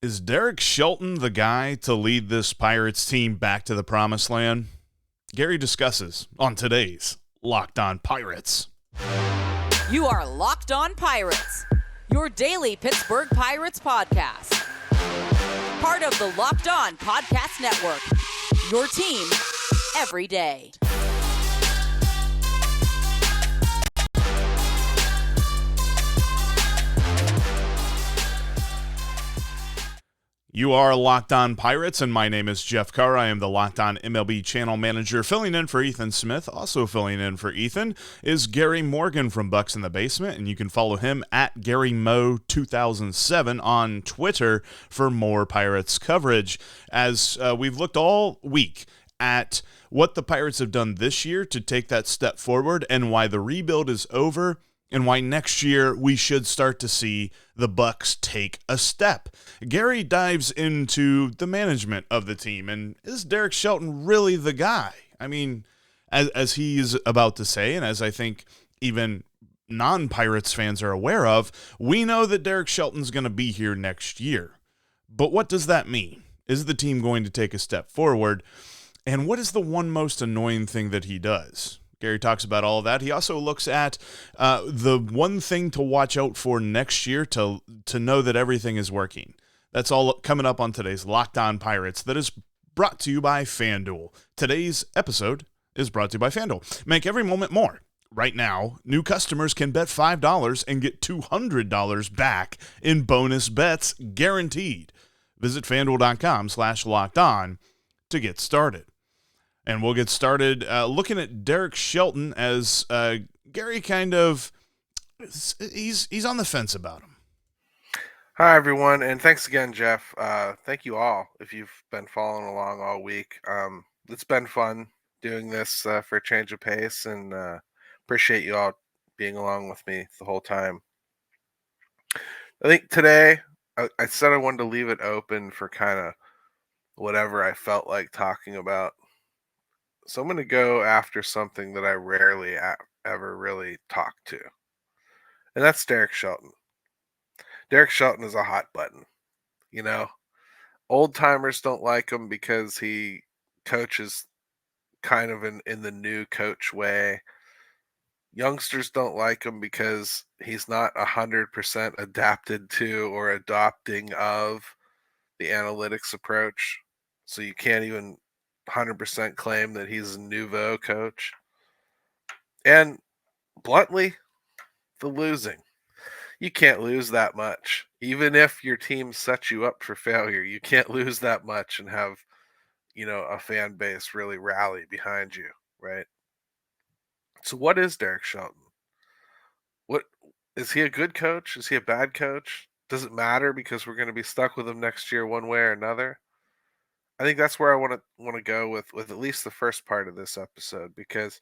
Is Derek Shelton the guy to lead this Pirates team back to the promised land? Gary discusses on today's Locked On Pirates. You are Locked On Pirates, your daily Pittsburgh Pirates podcast. Part of the Locked On Podcast Network, your team every day. You are Locked On Pirates, and my name is Jeff Carr. I am the Locked On MLB channel manager. Filling in for Ethan Smith, also filling in for Ethan, is Gary Morgan from Bucs in the Basement, and you can follow him at GaryMo2007 on Twitter for more Pirates coverage. As we've looked all week at what the Pirates have done this year to take that step forward and why the rebuild is over, and why next year we should start to see the Bucs take a step. Gary dives into the management of the team, and is Derek Shelton really the guy? I mean, as he's about to say, and as I think even non-Pirates fans are aware of, we know that Derek Shelton's going to be here next year. But what does that mean? Is the team going to take a step forward? And what is the one most annoying thing that he does? Gary talks about all of that. He also looks at the one thing to watch out for next year to know that everything is working. That's all coming up on today's Locked On Pirates that is brought to you by FanDuel. Today's episode is brought to you by FanDuel. Make every moment more. Right now, new customers can bet $5 and get $200 back in bonus bets guaranteed. Visit FanDuel.com/lockedon to get started. And we'll get started looking at Derek Shelton as Gary kind of, he's on the fence about him. Hi, everyone, and thanks again, Jeff. Thank you all if you've been following along all week. It's been fun doing this for a change of pace, and appreciate you all being along with me the whole time. I think today I said I wanted to leave it open for kind of whatever I felt like talking about. So I'm going to go after something that I rarely ever really talk to, and that's Derek Shelton. Derek Shelton is a hot button. You know, old timers don't like him because he coaches kind of in the new coach way. Youngsters don't like him because he's not 100% adapted to or adopting of the analytics approach. So you can't even 100% claim that he's a nouveau coach. And bluntly, the losing. You can't lose that much. Even if your team sets you up for failure, you can't lose that much and have, a fan base really rally behind you, right? So what is Derek Shelton? What is he a good coach? Is he a bad coach? Does it matter because we're going to be stuck with him next year one way or another? I think that's where I want to go with at least the first part of this episode, because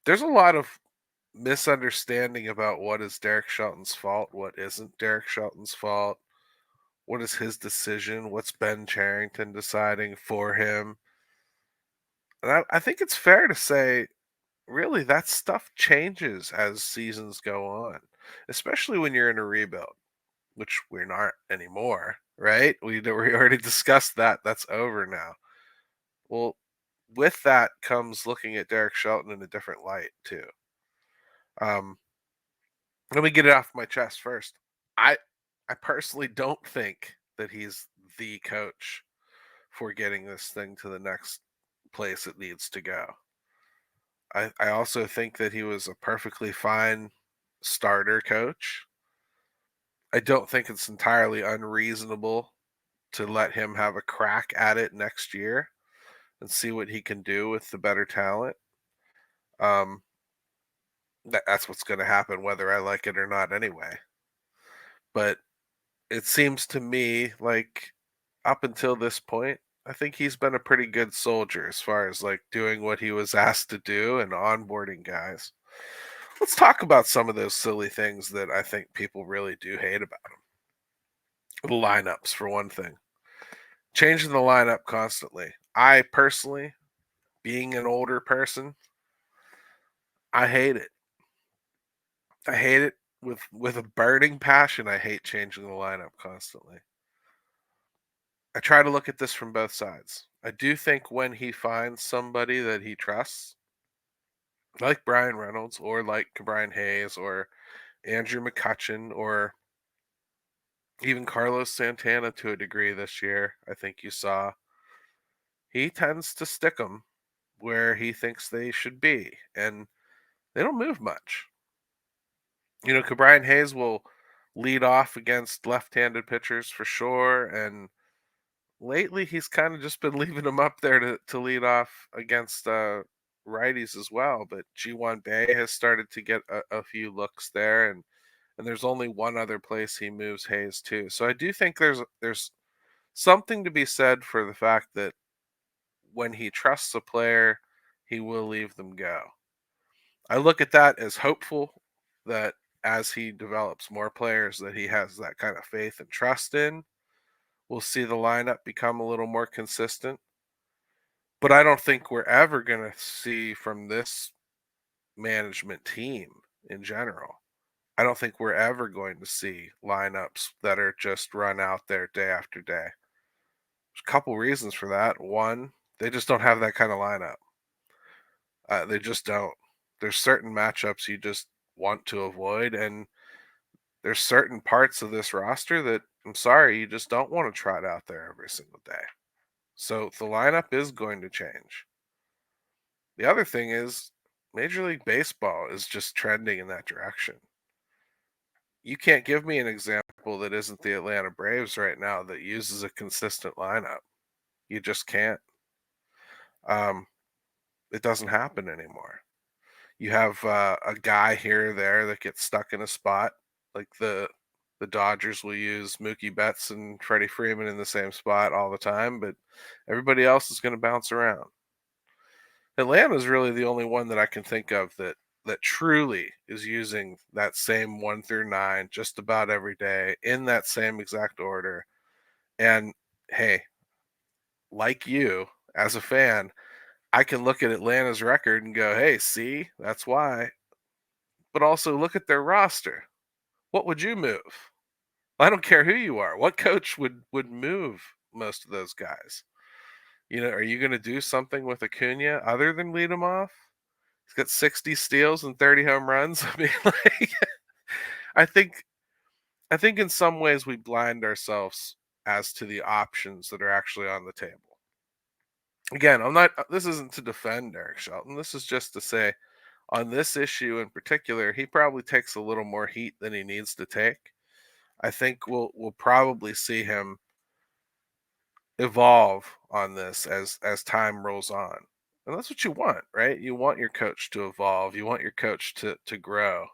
there's a lot of misunderstanding about what is Derek Shelton's fault, what isn't Derek Shelton's fault, what is his decision, what's Ben Cherington deciding for him. And I think it's fair to say, really, that stuff changes as seasons go on, especially when you're in a rebuild, which we're not anymore, right? We already discussed that. That's over now. Well, with that comes looking at Derek Shelton in a different light too. Let me get it off my chest first. I personally don't think that he's the coach for getting this thing to the next place it needs to go. I also think that he was a perfectly fine starter coach. I don't think it's entirely unreasonable to let him have a crack at it next year and see what he can do with the better talent. That's what's going to happen whether I like it or not anyway. But it seems to me like up until this point, I think he's been a pretty good soldier as far as like doing what he was asked to do and onboarding guys. Let's talk about some of those silly things that I think people really do hate about him. The lineups, for one thing. Changing the lineup constantly. I personally, being an older person, I hate it. I hate it with a burning passion. I hate changing the lineup constantly. I try to look at this from both sides. I do think when he finds somebody that he trusts, like Brian Reynolds or like Brian Hayes or Andrew McCutchen or even Carlos Santana to a degree this year, I think you saw, he tends to stick them where he thinks they should be, and they don't move much. Brian Hayes will lead off against left-handed pitchers for sure, and lately he's kind of just been leaving them up there to lead off against righties as well. But G1 Bay has started to get a few looks there, and there's only one other place he moves Hayes to. So I do think there's something to be said for the fact that when he trusts a player, he will leave them go. I look at that as hopeful that as he develops more players that he has that kind of faith and trust in, we'll see the lineup become a little more consistent. But I don't think we're ever going to see from this management team in general, I don't think we're ever going to see lineups that are just run out there day after day. There's a couple reasons for that. One, they just don't have that kind of lineup. They just don't. There's certain matchups you just want to avoid, and there's certain parts of this roster that, I'm sorry, you just don't want to trot out there every single day. So the lineup is going to change. The other thing is Major League Baseball is just trending in that direction. You can't give me an example that isn't the Atlanta Braves right now that uses a consistent lineup. You just can't. It doesn't happen anymore. You have a guy here or there that gets stuck in a spot, like the Dodgers will use Mookie Betts and Freddie Freeman in the same spot all the time, but everybody else is going to bounce around. Atlanta is really the only one that I can think of that truly is using that same 1 through 9 just about every day in that same exact order. And hey, like you as a fan, I can look at Atlanta's record and go, hey, see, that's why. But also look at their roster. What would you move? I don't care who you are. What coach would move most of those guys? Are you going to do something with Acuna other than lead him off? He's got 60 steals and 30 home runs. I mean, I think in some ways we blind ourselves as to the options that are actually on the table. Again, this isn't to defend Derek Shelton. This is just to say on this issue in particular, he probably takes a little more heat than he needs to take. I think we'll probably see him evolve on this as time rolls on. And that's what you want, right? You want your coach to evolve. You want your coach to grow.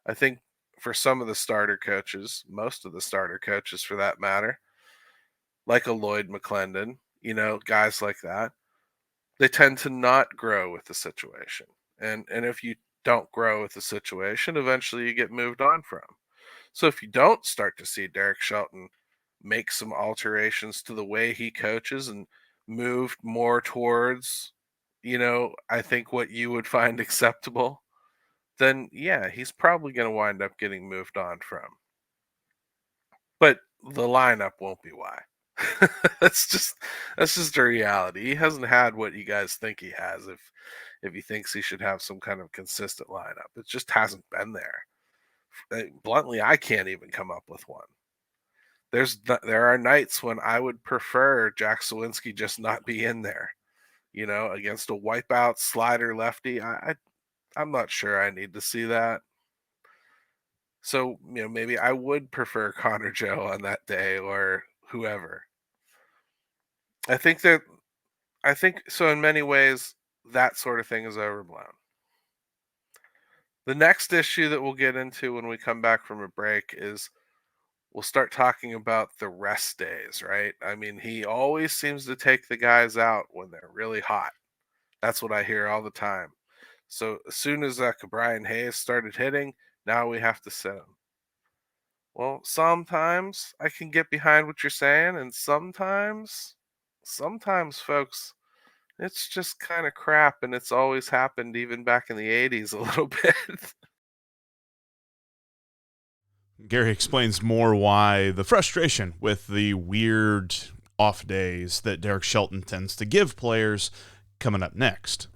I think for some of the starter coaches, most of the starter coaches for that matter, like a Lloyd McClendon, guys like that, they tend to not grow with the situation. And if you don't grow with the situation, eventually you get moved on from. So if you don't start to see Derek Shelton make some alterations to the way he coaches and move more towards, I think what you would find acceptable, then yeah, he's probably going to wind up getting moved on from. But the lineup won't be why. that's just a reality. He hasn't had what you guys think he has if he thinks he should have some kind of consistent lineup. It just hasn't been there. Bluntly, I can't even come up with one. There are nights when I would prefer Jack Sawinski just not be in there, against a wipeout slider lefty. I'm not sure I need to see that. So, maybe I would prefer Connor Joe on that day or whoever. I think so in many ways that sort of thing is overblown. The next issue that we'll get into when we come back from a break is we'll start talking about the rest days, right? I mean, he always seems to take the guys out when they're really hot. That's what I hear all the time. So as soon as Brian Hayes started hitting, now we have to sit him. Well, sometimes I can get behind what you're saying, and sometimes, folks, it's just kind of crap, and it's always happened even back in the 80s a little bit. Gary explains more why the frustration with the weird off days that Derek Shelton tends to give players coming up next.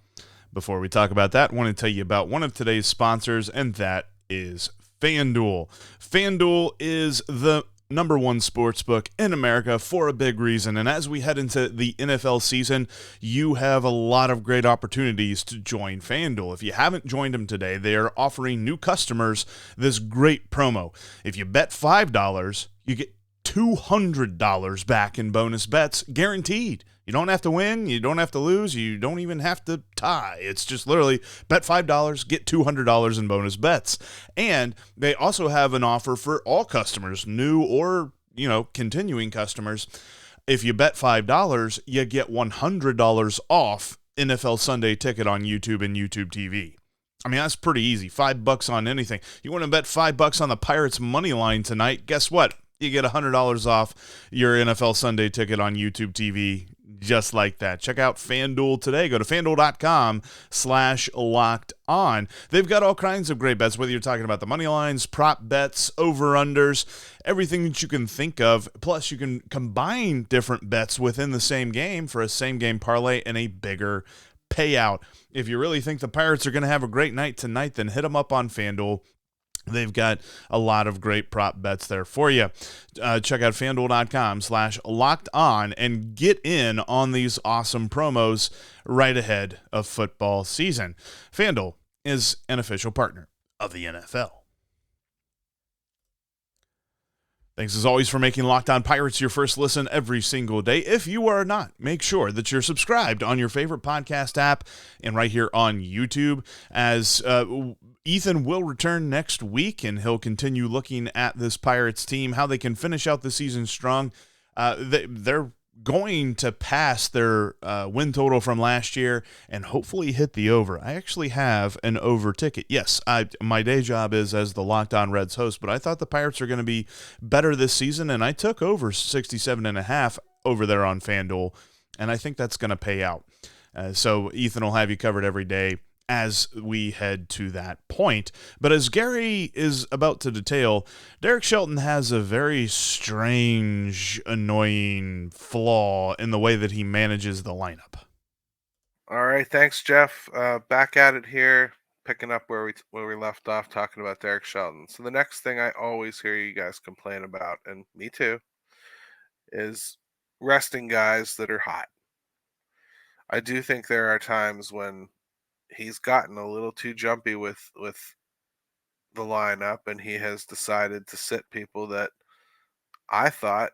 Before we talk about that, I want to tell you about one of today's sponsors, and that is FanDuel. FanDuel is the number one sportsbook in America for a big reason. And as we head into the NFL season, you have a lot of great opportunities to join FanDuel. If you haven't joined them today, they are offering new customers this great promo. If you bet $5, you get $200 back in bonus bets guaranteed. You don't have to win, you don't have to lose, you don't even have to tie. It's just literally bet $5, get $200 in bonus bets. And they also have an offer for all customers, new or, continuing customers. If you bet $5, you get $100 off NFL Sunday Ticket on YouTube and YouTube TV. I mean, that's pretty easy. $5 on anything. You want to bet $5 on the Pirates money line tonight? Guess what? You get $100 off your NFL Sunday Ticket on YouTube TV, just like that. Check out FanDuel today. Go to FanDuel.com/locked on. They've got all kinds of great bets, whether you're talking about the money lines, prop bets, over-unders, everything that you can think of. Plus, you can combine different bets within the same game for a same-game parlay and a bigger payout. If you really think the Pirates are going to have a great night tonight, then hit them up on FanDuel. They've got a lot of great prop bets there for you. Check out FanDuel.com/locked on and get in on these awesome promos right ahead of football season. FanDuel is an official partner of the NFL. Thanks as always for making Locked On Pirates your first listen every single day. If you are not, make sure that you're subscribed on your favorite podcast app and right here on YouTube, as Ethan will return next week, and he'll continue looking at this Pirates team, how they can finish out the season strong. They're going to pass their win total from last year and hopefully hit the over. I actually have an over ticket. Yes, my day job is as the Locked On Reds host, but I thought the Pirates are going to be better this season, and I took over 67.5 over there on FanDuel, and I think that's going to pay out. So Ethan will have you covered every day as we head to that point. But as Gary is about to detail, Derek Shelton has a very strange, annoying flaw in the way that he manages the lineup. All right, thanks, Jeff. Back at it here, picking up where we left off, talking about Derek Shelton. So the next thing I always hear you guys complain about, and me too, is resting guys that are hot. I do think there are times when he's gotten a little too jumpy with the lineup, and he has decided to sit people that I thought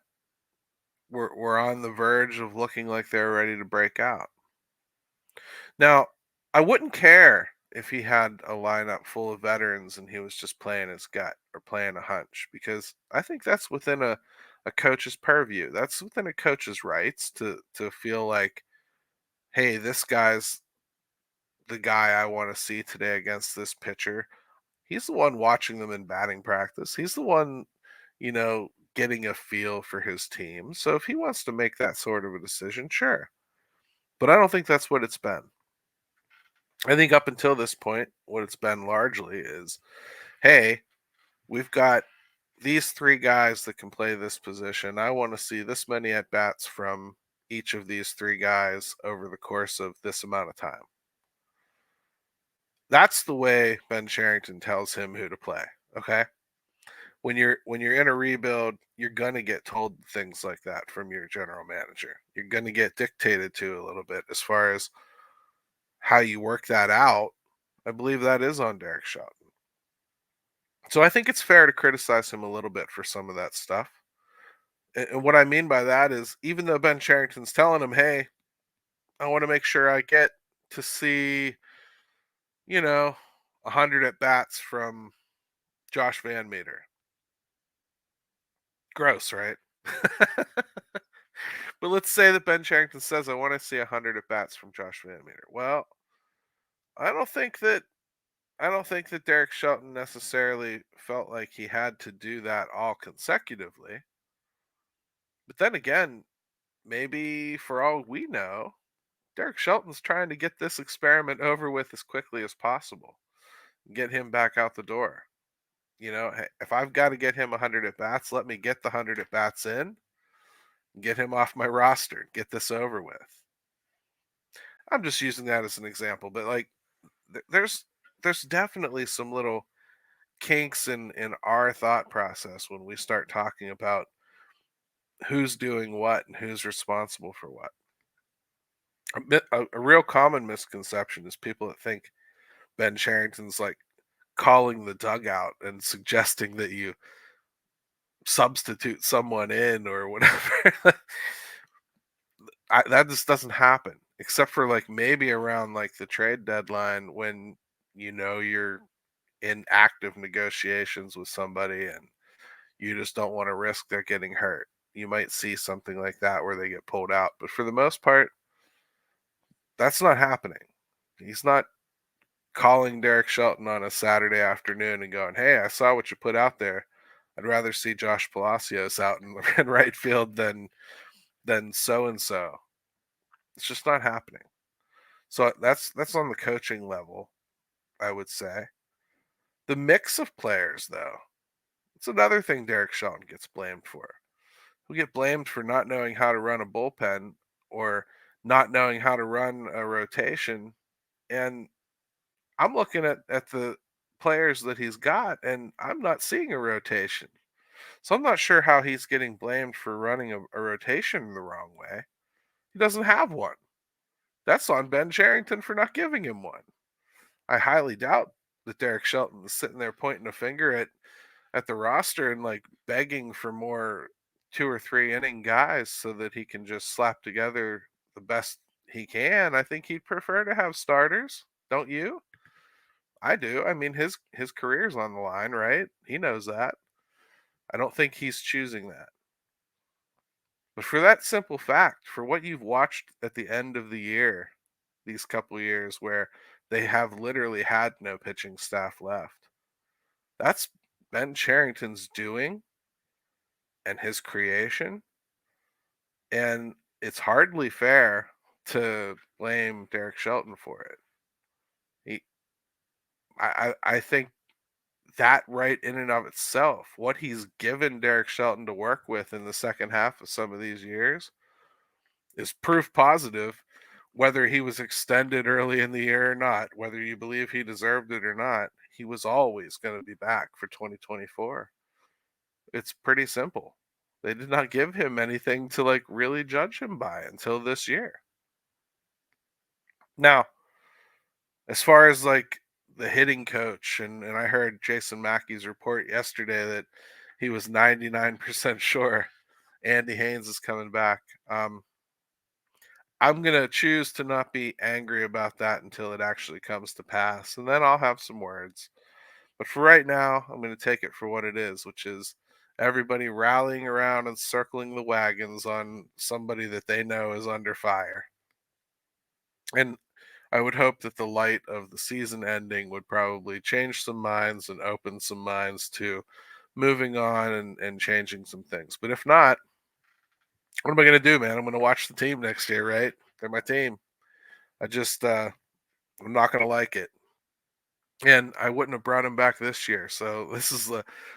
were on the verge of looking like they were ready to break out. Now, I wouldn't care if he had a lineup full of veterans and he was just playing his gut or playing a hunch, because I think that's within a coach's purview. That's within a coach's rights to feel like, hey, this guy's the guy I want to see today against this pitcher. He's the one watching them in batting practice. He's the one, getting a feel for his team. So if he wants to make that sort of a decision, sure. But I don't think that's what it's been. I think up until this point, what it's been largely is, hey, we've got these three guys that can play this position. I want to see this many at-bats from each of these three guys over the course of this amount of time. That's the way Ben Cherington tells him who to play. Okay. When you're in a rebuild, you're going to get told things like that from your general manager. You're going to get dictated to a little bit as far as how you work that out. I believe that is on Derek Shelton. So I think it's fair to criticize him a little bit for some of that stuff. And what I mean by that is, even though Ben Cherington's telling him, hey, I want to make sure I get to see 100 at bats from Josh Van Meter. Gross, right? But let's say that Ben Cherington says, I want to see 100 at bats from Josh Van Meter. Well, I don't think that Derek Shelton necessarily felt like he had to do that all consecutively. But then again, maybe for all we know, Derek Shelton's trying to get this experiment over with as quickly as possible. Get him back out the door. Hey, if I've got to get him 100 at bats, let me get the 100 at bats in. Get him off my roster. Get this over with. I'm just using that as an example, but like there's definitely some little kinks in our thought process when we start talking about who's doing what and who's responsible for what. A real common misconception is people that think Ben Charrington's like calling the dugout and suggesting that you substitute someone in or whatever. That just doesn't happen, except for like maybe around like the trade deadline when you're in active negotiations with somebody and you just don't want to risk they're getting hurt. You might see something like that where they get pulled out, but for the most part, that's not happening. He's not calling Derek Shelton on a Saturday afternoon and going, "Hey, I saw what you put out there. I'd rather see Josh Palacios out in right field than so and so." It's just not happening. So that's on the coaching level, I would say. The mix of players, though, it's another thing Derek Shelton gets blamed for. He'll get blamed for not knowing how to run a bullpen or not knowing how to run a rotation. And I'm looking at the players that he's got, and I'm not seeing a rotation. So I'm not sure how he's getting blamed for running a rotation the wrong way. He doesn't have one. That's on Ben Charrington for not giving him one. I highly doubt that Derek Shelton is sitting there pointing a finger at the roster and like begging for more 2 or 3 inning guys so that he can just slap together the best he can. I think he'd prefer to have starters, don't you? I do. I mean, his career's on the line, right? He knows that. I don't think he's choosing that. But for that simple fact, for what you've watched at the end of the year, these couple years where they have literally had no pitching staff left, that's Ben Charrington's doing and his creation. And it's hardly fair to blame Derek Shelton for it. I think that right in and of itself, what he's given Derek Shelton to work with in the second half of some of these years is proof positive, whether he was extended early in the year or not, whether you believe he deserved it or not, he was always going to be back for 2024. It's pretty simple. They did not give him anything to like really judge him by until this year. Now, as far as like the hitting coach, and I heard Jason Mackey's report yesterday that he was 99% sure Andy Haynes is coming back. I'm going to choose to not be angry about that until it actually comes to pass, and then I'll have some words. But for right now, I'm going to take it for what it is, which is everybody rallying around and circling the wagons on somebody that they know is under fire. And I would hope that the light of the season ending would probably change some minds and open some minds to moving on and changing some things. But if not, what am I going to do, man? I'm going to watch the team next year, right? They're my team. I just, I'm not going to like it. And I wouldn't have brought him back this year. So this is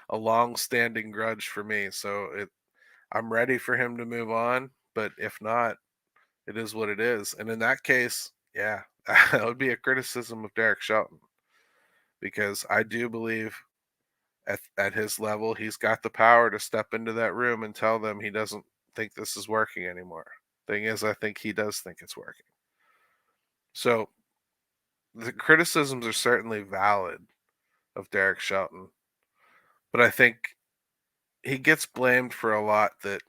a long-standing grudge for me. So I'm ready for him to move on. But if not, it is what it is. And in that case, yeah, that would be a criticism of Derek Shelton. Because I do believe at his level, he's got the power to step into that room and tell them he doesn't think this is working anymore. Thing is, I think he does think it's working. So the criticisms are certainly valid of Derek Shelton, but I think he gets blamed for a lot that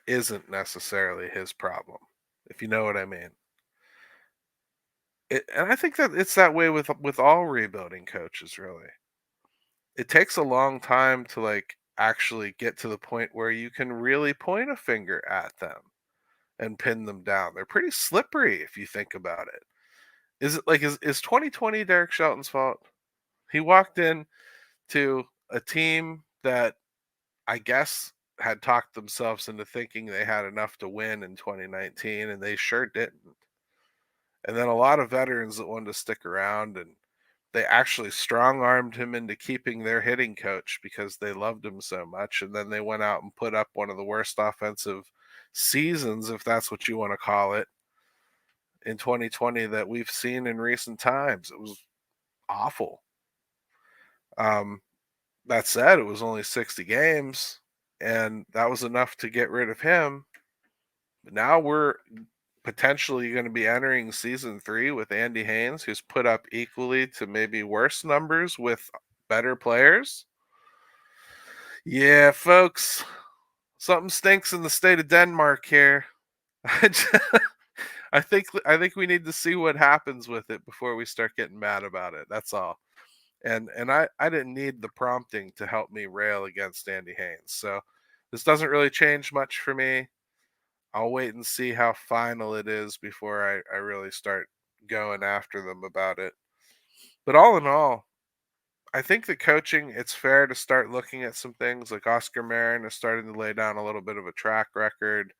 isn't necessarily his problem, if you know what I mean. And I think that it's that way with all rebuilding coaches, really. It takes a long time to like actually get to the point where you can really point a finger at them and pin them down. They're pretty slippery if you think about it. Is it like is 2020 Derek Shelton's fault? He walked in to a team that I guess had talked themselves into thinking they had enough to win in 2019, and they sure didn't. And then a lot of veterans that wanted to stick around, and they actually strong-armed him into keeping their hitting coach because they loved him so much. And then they went out and put up one of the worst offensive seasons, if that's what you want to call it, in 2020 that we've seen in recent times. It was awful. That said, it was only 60 games, and that was enough to get rid of him. But now we're potentially going to be entering season 3 with Andy Haynes, who's put up equally to maybe worse numbers with better players. Yeah, folks, something stinks in the state of Denmark here. I think we need to see what happens with it before we start getting mad about it. That's all. And I didn't need the prompting to help me rail against Andy Haynes. So this doesn't really change much for me. I'll wait and see how final it is before I really start going after them about it. But all in all, I think the coaching, it's fair to start looking at some things like Oscar Marin is starting to lay down a little bit of a track record.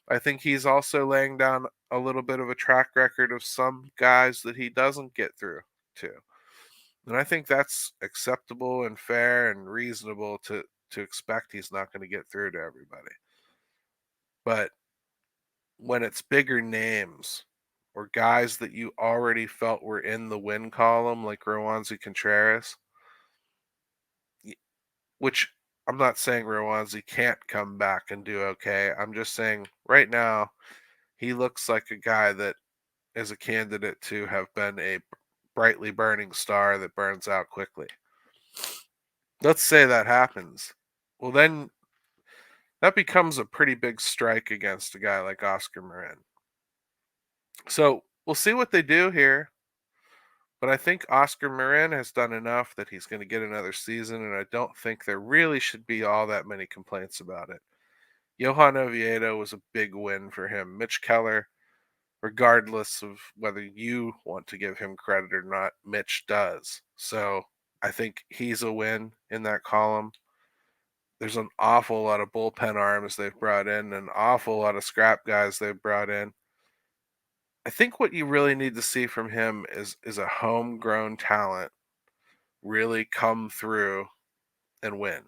I think he's also laying down a little bit of a track record of some guys that he doesn't get through to. And I think that's acceptable and fair and reasonable to expect he's not going to get through to everybody. But when it's bigger names or guys that you already felt were in the win column, like Rowanzi Contreras, which I'm not saying Rowanzi can't come back and do okay. I'm just saying right now he looks like a guy that is a candidate to have been a brightly burning star that burns out quickly. Let's say that happens. Well, then that becomes a pretty big strike against a guy like Oscar Marin. So we'll see what they do here. But I think Oscar Marin has done enough that he's going to get another season, and I don't think there really should be all that many complaints about it. Johan Oviedo was a big win for him. Mitch Keller, regardless of whether you want to give him credit or not, Mitch does. So I think he's a win in that column. There's an awful lot of bullpen arms they've brought in, an awful lot of scrap guys they've brought in. I think what you really need to see from him is a homegrown talent really come through and win.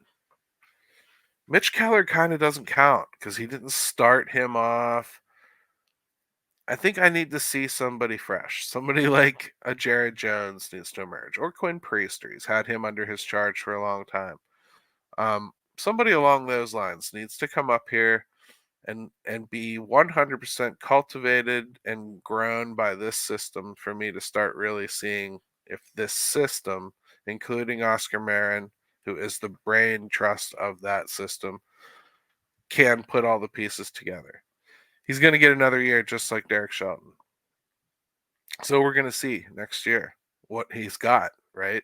Mitch Keller kind of doesn't count because he didn't start him off. I think I need to see somebody fresh. Somebody like a Jared Jones needs to emerge, or Quinn Priester. He's had him under his charge for a long time. Somebody along those lines needs to come up here and be 100% cultivated and grown by this system for me to start really seeing if this system, including Oscar Marin, who is the brain trust of that system, can put all the pieces together. He's going to get another year just like Derek Shelton. So we're going to see next year what he's got, right?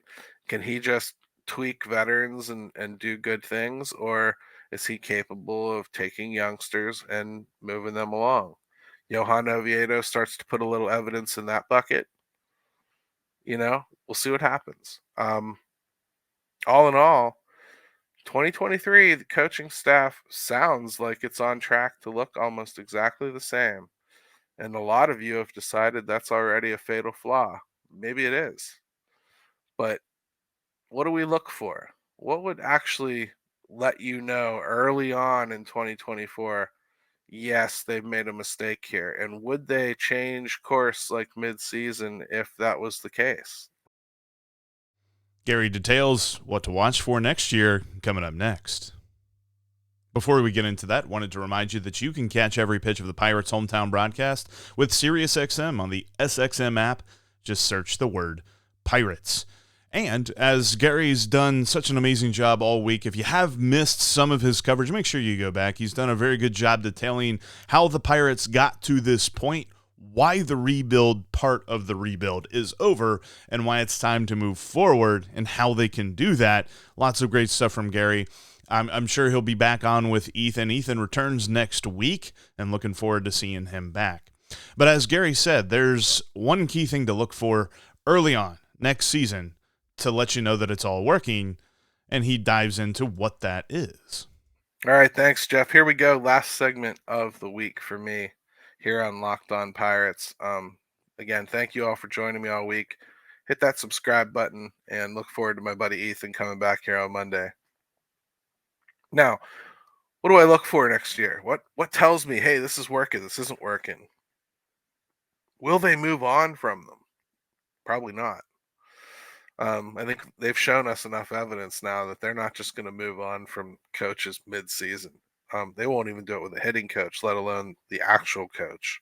Can he just tweak veterans and do good things, or is he capable of taking youngsters and moving them along? Johan Oviedo starts to put a little evidence in that bucket. We'll see what happens. All in all, 2023, the coaching staff sounds like it's on track to look almost exactly the same. And a lot of you have decided that's already a fatal flaw. Maybe it is. But what do we look for? What would actually let you know early on in 2024, yes, they've made a mistake here? And would they change course like mid-season if that was the case? Gary details what to watch for next year coming up next. Before we get into that, wanted to remind you that you can catch every pitch of the Pirates' hometown broadcast with SiriusXM on the SXM app. Just search the word Pirates. And as Gary's done such an amazing job all week, if you have missed some of his coverage, make sure you go back. He's done a very good job detailing how the Pirates got to this point, why the rebuild part of the rebuild is over, and why it's time to move forward and how they can do that. Lots of great stuff from Gary. I'm sure he'll be back on with Ethan. Ethan returns next week, and looking forward to seeing him back. But as Gary said, there's one key thing to look for early on next season to let you know that it's all working, and he dives into what that is. All right, thanks, Jeff. Here we go. Last segment of the week for me here on Locked On Pirates. Again, thank you all for joining me all week. Hit that subscribe button, and look forward to my buddy Ethan coming back here on Monday. Now, What do I look for next year? What tells me, hey, this is working, this isn't working? Will they move on from them? Probably not. I think they've shown us enough evidence now that they're not just going to move on from coaches mid-season. They won't even do it with a hitting coach, let alone the actual coach.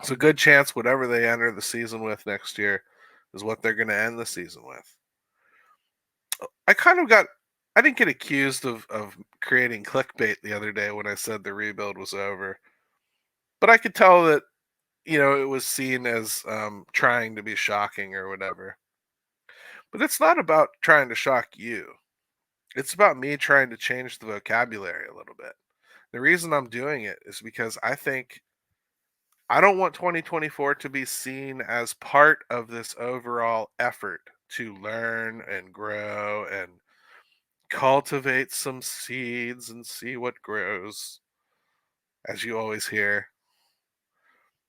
So good chance whatever they enter the season with next year is what they're going to end the season with. I didn't get accused of creating clickbait the other day when I said the rebuild was over, but I could tell that it was seen as trying to be shocking or whatever. But it's not about trying to shock you. It's about me trying to change the vocabulary a little bit. The reason I'm doing it is because I don't want 2024 to be seen as part of this overall effort to learn and grow and cultivate some seeds and see what grows, as you always hear.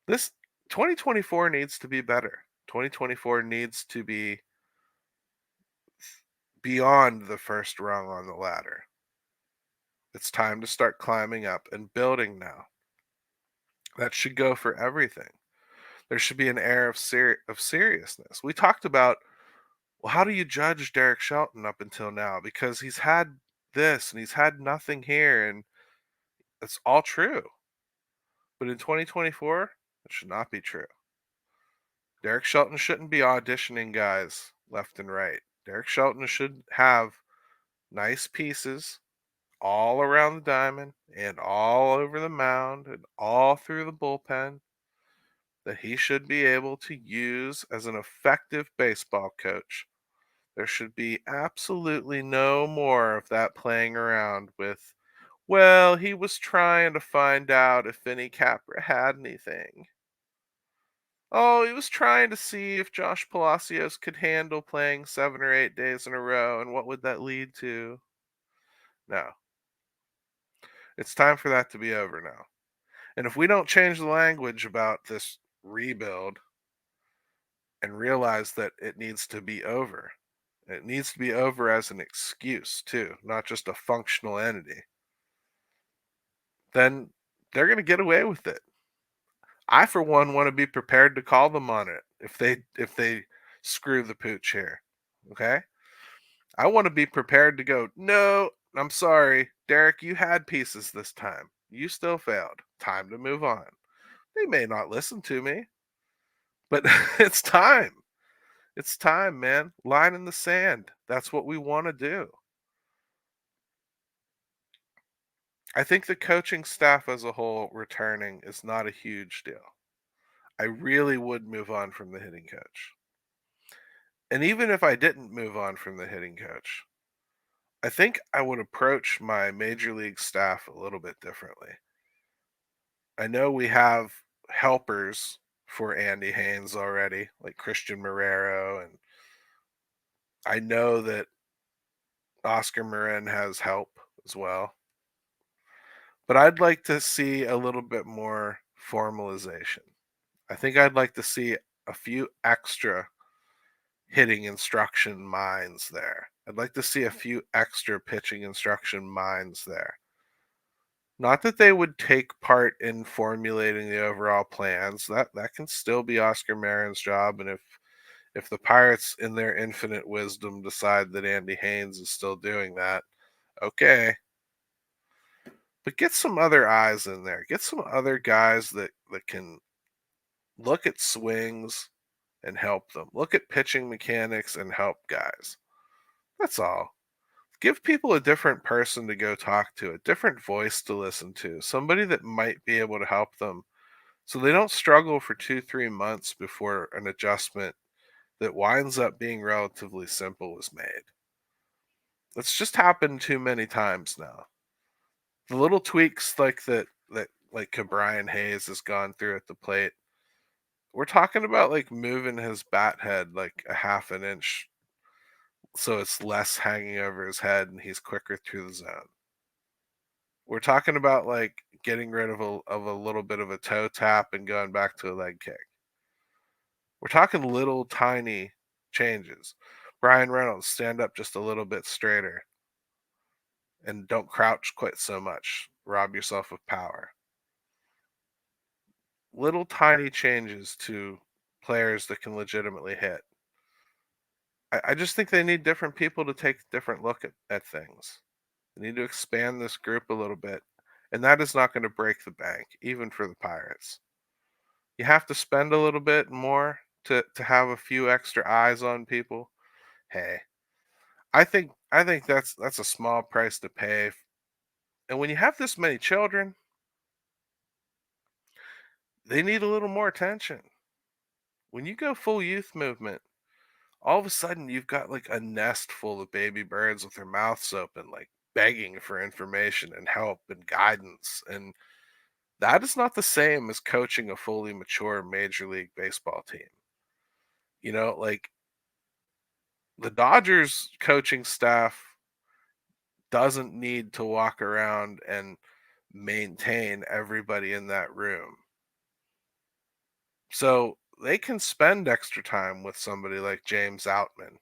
This 2024 needs to be better. 2024 needs to be beyond the first rung on the ladder. It's time to start climbing up and building now. That should go for everything. There should be an air of seriousness. We talked about, well, how do you judge Derek Shelton up until now? Because he's had this and he's had nothing here, and it's all true. But in 2024, it should not be true. Derek Shelton shouldn't be auditioning guys left and right. Derek Shelton should have nice pieces all around the diamond and all over the mound and all through the bullpen that he should be able to use as an effective baseball coach. There should be absolutely no more of that playing around with, well, he was trying to find out if Vinny Capra had anything. Oh, he was trying to see if Josh Palacios could handle playing 7 or 8 days in a row, and what would that lead to? No. It's time for that to be over now. And if we don't change the language about this rebuild and realize that it needs to be over, it needs to be over as an excuse too, not just a functional entity, then they're going to get away with it. I, for one, want to be prepared to call them on it if they screw the pooch here. Okay? I want to be prepared to go, no, I'm sorry, Derek, you had pieces this time. You still failed. Time to move on. They may not listen to me, but it's time. It's time, man. Line in the sand. That's what we want to do. I think the coaching staff as a whole returning is not a huge deal. I really would move on from the hitting coach. And even if I didn't move on from the hitting coach, I think I would approach my major league staff a little bit differently. I know we have helpers for Andy Haynes already, like Christian Marrero, and I know that Oscar Marin has help as well. But I'd like to see a little bit more formalization. I think I'd like to see a few extra hitting instruction minds there. I'd like to see a few extra pitching instruction minds there. Not that they would take part in formulating the overall plans. That can still be Oscar Marin's job. And if the Pirates, in their infinite wisdom, decide that Andy Haynes is still doing that, okay. But get some other eyes in there. Get some other guys that can look at swings and help them. Look at pitching mechanics and help guys. That's all. Give people a different person to go talk to, a different voice to listen to, somebody that might be able to help them so they don't struggle for 2-3 months before an adjustment that winds up being relatively simple is made. It's just happened too many times now. The little tweaks like that like Brian Hayes has gone through at the plate. We're talking about like moving his bat head like a half an inch so it's less hanging over his head and he's quicker through the zone. We're talking about like getting rid of a little bit of a toe tap and going back to a leg kick. We're talking little tiny changes. Brian Reynolds, stand up just a little bit straighter. and don't crouch quite so much. Rob yourself of power. Little tiny changes to players that can legitimately hit. I just think they need different people to take a different look at things. They need to expand this group a little bit. And that is not going to break the bank, even for the Pirates. You have to spend a little bit more to have a few extra eyes on people. Hey, I think that's a small price to pay. And when you have this many children, they need a little more attention. When you go full youth movement, all of a sudden you've got like a nest full of baby birds with their mouths open, like begging for information and help and guidance. And that is not the same as coaching a fully mature Major League Baseball team. Like the Dodgers coaching staff doesn't need to walk around and maintain everybody in that room. So they can spend extra time with somebody like James Outman,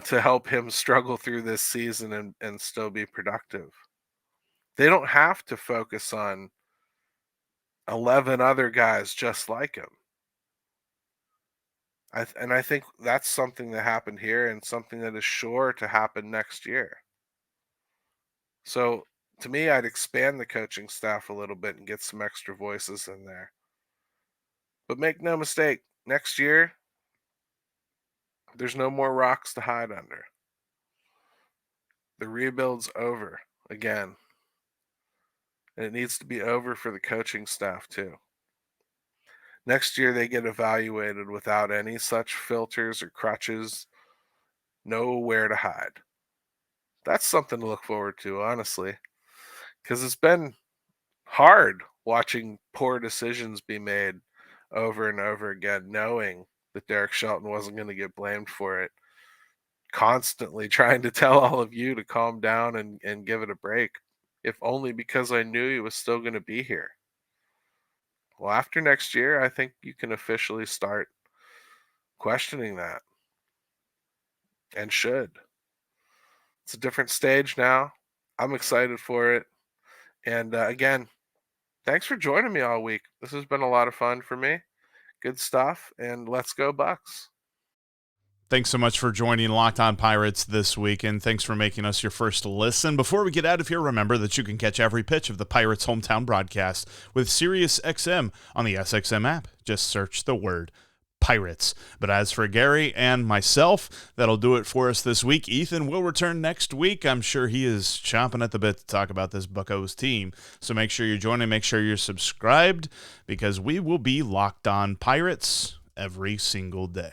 to help him struggle through this season and still be productive. They don't have to focus on 11 other guys just like him. I think that's something that happened here and something that is sure to happen next year. So to me, I'd expand the coaching staff a little bit and get some extra voices in there. But make no mistake, next year, there's no more rocks to hide under. The rebuild's over again. And it needs to be over for the coaching staff too. Next year, they get evaluated without any such filters or crutches, nowhere to hide. That's something to look forward to, honestly, because it's been hard watching poor decisions be made over and over again, knowing that Derek Shelton wasn't going to get blamed for it, constantly trying to tell all of you to calm down and give it a break, if only because I knew he was still going to be here. Well, after next year, I think you can officially start questioning that, and should. It's a different stage now. I'm excited for it. And again, thanks for joining me all week. This has been a lot of fun for me. Good stuff. And let's go Bucs. Thanks so much for joining Locked On Pirates this week, and thanks for making us your first listen. Before we get out of here, remember that you can catch every pitch of the Pirates' hometown broadcast with SiriusXM on the SXM app. Just search the word Pirates. But as for Gary and myself, that'll do it for us this week. Ethan will return next week. I'm sure he is chomping at the bit to talk about this Buccos team. So make sure you join and make sure you're subscribed, because we will be Locked On Pirates every single day.